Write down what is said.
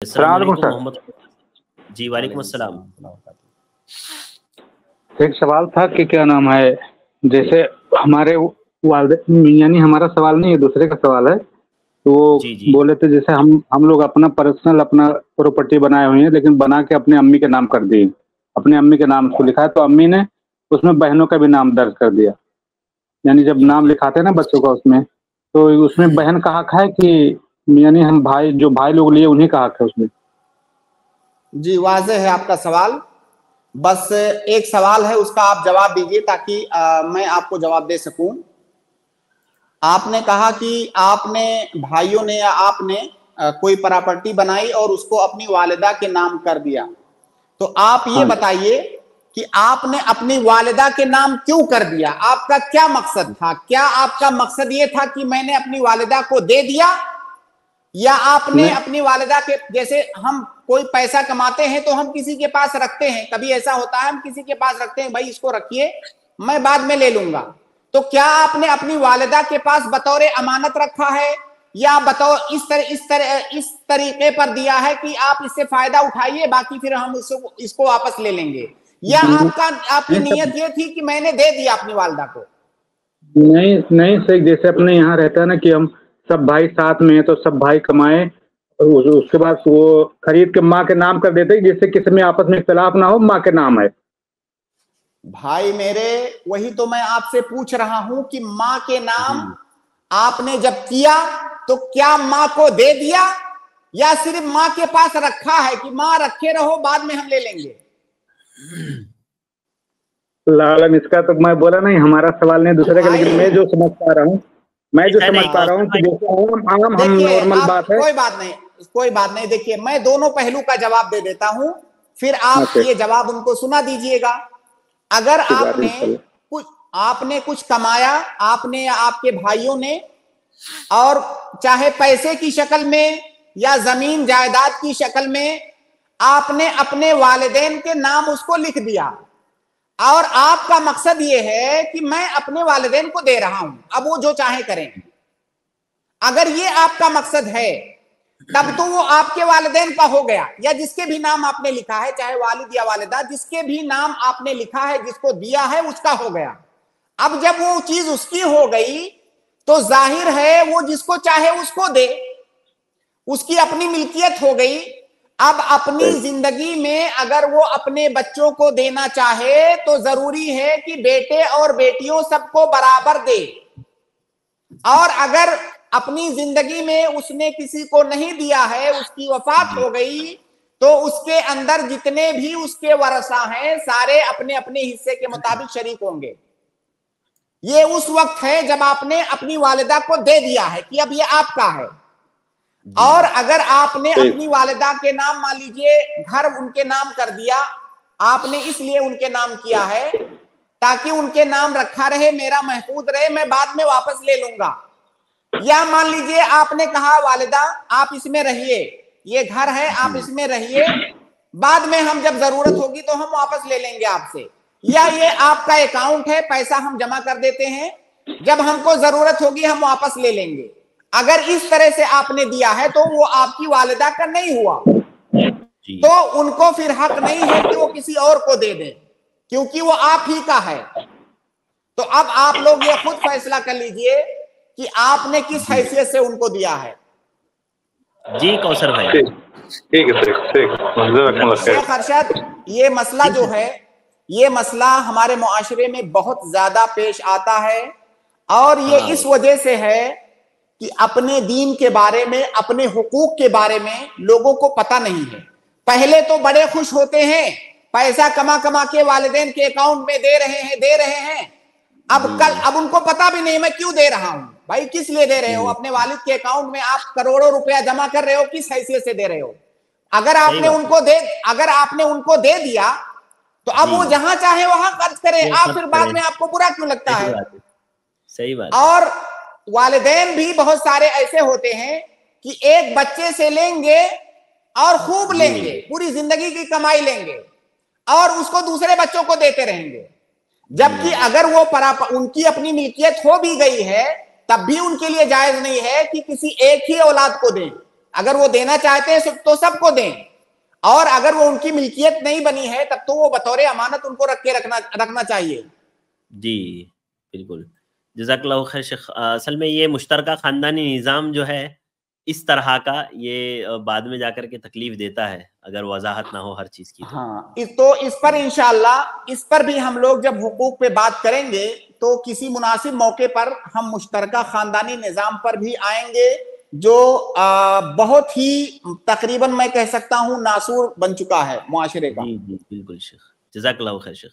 अस्सलाम वालेकुम सर। मोहम्मद। जी वालेकुम अस्सलाम। एक सवाल था कि क्या नाम है, जैसे हमारे वालिद यानी हमारा सवाल नहीं है, दूसरे का सवाल है। तो वो जी जी बोले थे जैसे हम लोग अपना पर्सनल अपना प्रॉपर्टी बनाए हुए हैं, लेकिन बना के अपने अम्मी के नाम कर दिए, अपने अम्मी के नाम को लिखा है, तो अम्मी ने उसमें बहनों का भी नाम दर्ज कर दिया। यानी जब ठीक नाम है। लिखाते हैं ना बच्चों का, उसमें तो उसमें बहन का हक है कि यानी हम भाई जो भाई लोग लिए उन्हीं का हक है उसमें? जी वाज़ेह है आपका सवाल। बस एक सवाल है, उसका आप जवाब दीजिए ताकि मैं आपको जवाब दे सकूं। आपने कहा कि आपने भाइयों ने या आपने कोई प्रॉपर्टी बनाई और उसको अपनी वालिदा के नाम कर दिया। तो आप ये बताइए कि आपने अपनी वालिदा के नाम क्यों कर दिया? आपका क्या मकसद था? क्या आपका मकसद ये था कि मैंने अपनी वालिदा को दे दिया, या आपने अपनी वालिदा के, जैसे हम कोई पैसा कमाते हैं तो हम किसी के पास रखते हैं, कभी ऐसा होता है हम किसी के पास रखते हैं, भाई इसको रखिए मैं बाद में ले लूंगा। तो क्या आपने अपनी वालिदा के पास बतौर अमानत रखा है, या बतौर इस तरीके पर दिया है कि आप इससे फायदा उठाइए, बाकी फिर हम इसको वापस ले लेंगे, या आपकी नीयत ये थी कि मैंने दे दिया अपनी वालिदा को? नहीं नहीं सही, जैसे अपने यहाँ रहता है ना कि हम सब भाई साथ में हैं, तो सब भाई कमाए और उसके बाद वो खरीद के माँ के नाम कर देते, जिससे किसी में आपस में इख्तिलाफ ना हो, माँ के नाम है। भाई मेरे, वही तो मैं आपसे पूछ रहा हूं कि माँ के नाम आपने जब किया तो क्या माँ को दे दिया, या सिर्फ माँ के पास रखा है कि माँ रखे रहो बाद में हम ले लेंगे? लालम इसका तो मैं बोला नहीं, हमारा सवाल नहीं दूसरे का, लेकिन मैं जो समझ पा रहा हूँ, मैं जो समझ पा रहा हूँ कि जैसे आम हम नॉर्मल बात है। कोई बात नहीं, देखिए मैं दोनों पहलू का जवाब दे देता हूं, फिर आप ये जवाब उनको सुना दीजिएगा। अगर आपने कुछ कमाया, आपने या आपके भाइयों ने, और चाहे पैसे की शक्ल में या जमीन जायदाद की शक्ल में, आपने अपने वालिदैन के नाम उसको लिख दिया, और आपका मकसद ये है कि मैं अपने वालिदैन को दे रहा हूं, अब वो जो चाहे करें। अगर ये आपका मकसद है तब तो वो आपके वालिदैन का हो गया, या जिसके भी नाम आपने लिखा है, चाहे वालिद या वालिदा, जिसके भी नाम आपने लिखा है, जिसको दिया है उसका हो गया। अब जब वो चीज उसकी हो गई तो जाहिर है वो जिसको चाहे उसको दे, उसकी अपनी मिल्कियत हो गई। अब अपनी जिंदगी में अगर वो अपने बच्चों को देना चाहे तो जरूरी है कि बेटे और बेटियों सबको बराबर दे, और अगर अपनी जिंदगी में उसने किसी को नहीं दिया है, उसकी वफात हो गई, तो उसके अंदर जितने भी उसके वारसा हैं सारे अपने अपने हिस्से के मुताबिक शरीक होंगे। ये उस वक्त है जब आपने अपनी वालिदा को दे दिया है कि अब ये आपका है। और अगर आपने अपनी वालिदा के नाम, मान लीजिए घर उनके नाम कर दिया, आपने इसलिए उनके नाम किया है ताकि उनके नाम रखा रहे, मेरा महफूज रहे, मैं बाद में वापस ले लूंगा। या मान लीजिए आपने कहा वालिदा आप इसमें रहिए, ये घर है आप इसमें रहिए, बाद में हम जब जरूरत होगी तो हम वापस ले लेंगे आपसे, या ये आपका अकाउंट है, पैसा हम जमा कर देते हैं, जब हमको जरूरत होगी हम वापस ले लेंगे। अगर इस तरह से आपने दिया है तो वो आपकी वालिदा का नहीं हुआ, तो उनको फिर हक नहीं है कि वो किसी और को दे दें, क्योंकि वो आप ही का है। तो अब आप लोग ये खुद फैसला कर लीजिए कि आपने किस हैसियत से उनको दिया है। जी कौसर भाई, ठीक है। शेख अरशद, ये मसला जो है, ये मसला हमारे मुआशरे में बहुत ज्यादा पेश आता है, और ये इस वजह से है कि अपने दीन के बारे में, अपने हुकूक के बारे में लोगों को पता नहीं है। पहले तो बड़े खुश होते हैं, पैसा कमा कमा के वालिदैन के अकाउंट में दे रहे हैं। अब उनको पता भी नहीं मैं क्यों दे रहा हूं। भाई किस लिए दे रहे हो? अपने वालिद के अकाउंट में आप करोड़ों रुपया जमा कर रहे हो, किस हैसियत से दे रहे हो? अगर आपने उनको दे दिया तो अब वो जहां चाहे वहां खर्च करें, आप फिर बाद में आपको बुरा क्यों लगता है? सही बात। और वालिदैन भी बहुत सारे ऐसे होते हैं कि एक बच्चे से लेंगे और खूब लेंगे, पूरी जिंदगी की कमाई लेंगे, और उसको दूसरे बच्चों को देते रहेंगे, जबकि अगर वो उनकी अपनी मिल्कियत हो भी गई है तब भी उनके लिए जायज नहीं है कि किसी एक ही औलाद को दें। اگر وہ دینا چاہتے ہیں تو سب کو دیں، اور اگر وہ ان کی ملکیت نہیں بنی ہے تب تو وہ بطور امانت ان کو رکھنا چاہیے۔ جی بالکل، جزاک اللہ خیر شیخ۔ اصل میں یہ مشترکہ خاندانی نظام جو ہے اس طرح کا، یہ بعد میں جا کر کے تکلیف دیتا ہے اگر وضاحت نہ ہو ہر چیز کی۔ ہاں، تو اس پر انشاءاللہ اس پر بھی ہم لوگ جب حقوق پہ بات کریں گے تو کسی مناسب موقع پر ہم مشترکہ خاندانی نظام پر بھی آئیں گے، جو بہت ہی تقریباً میں کہہ سکتا ہوں ناسور بن چکا ہے معاشرے کا۔ جی جی بالکل شیخ، جزاک اللہ خیر شیخ۔